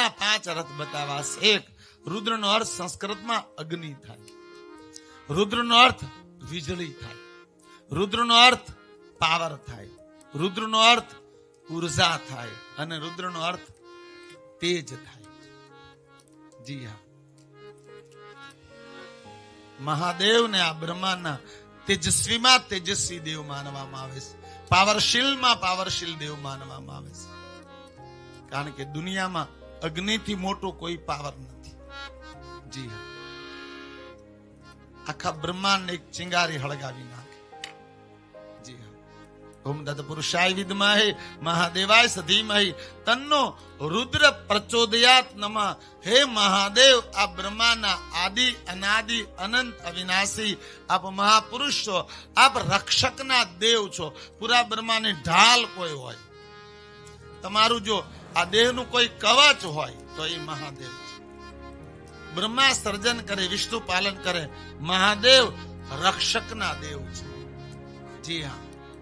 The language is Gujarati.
રુદ્રના 5 અર્થ બતાવ્યા. એક, રુદ્રનો અર્થ સંસ્કૃતમાં અગ્નિ થાય, રુદ્રનો અર્થ વીજળી થાય, રુદ્રનો અર્થ પાવર થાય, રુદ્રનો અર્થ ઉર્જા થાય અને રુદ્રનો અર્થ તેજ થાય. જી હા, મહાદેવને આ બ્રહ્માના તેજસ્વીમાં તેજસ્વી દેવ માનવામાં આવે છે, પાવરશીલમાં પાવરશીલ દેવ માનવામાં આવે છે. કારણ કે દુનિયામાં અગ્નિથી મોટો કોઈ પાવર નથી. જી હા, આખા બ્રહ્માંડ એક ચિંગારી હળગાવી નાખે. જી હા, ઓમ તત્પુરુષાય વિદ્મહે મહાદેવાય ધીમહિ તન્નો રુદ્ર પ્રચોદયાત નમઃ. હે મહાદેવ, આ બ્રહ્માના આદિ અનાદિ અનંત અવિનાશી આપ મહાપુરુષ છો, આપ રક્ષકના દેવ છો. પૂરા બ્રહ્માની ઢાલ કોઈ હોય, તમારું જો આ દેહનું કોઈ કવચ હોય તો એ મહાદેવ છે. બ્રહ્મા સર્જન કરે, વિષ્ણુ પાલન કરે, મહાદેવ રક્ષકના દેવ છે. જી હા,